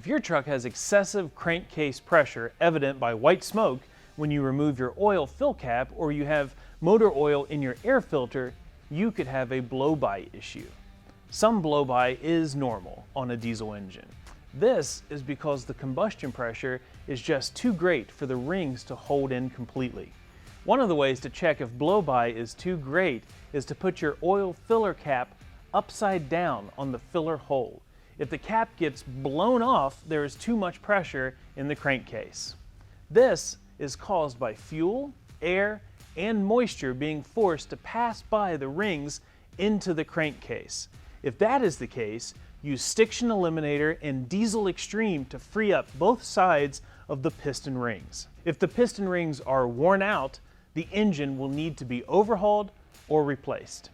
If your truck has excessive crankcase pressure evident by white smoke when you remove your oil fill cap, or you have motor oil in your air filter, you could have a blow-by issue. Some blow-by is normal on a diesel engine. This is because the combustion pressure is just too great for the rings to hold in completely. One of the ways to check if blow-by is too great is to put your oil filler cap upside down on the filler hole. If the cap gets blown off, there is too much pressure in the crankcase. This is caused by fuel, air, and moisture being forced to pass by the rings into the crankcase. If that is the case, use Stiction Eliminator and Diesel Extreme to free up both sides of the piston rings. If the piston rings are worn out, the engine will need to be overhauled or replaced.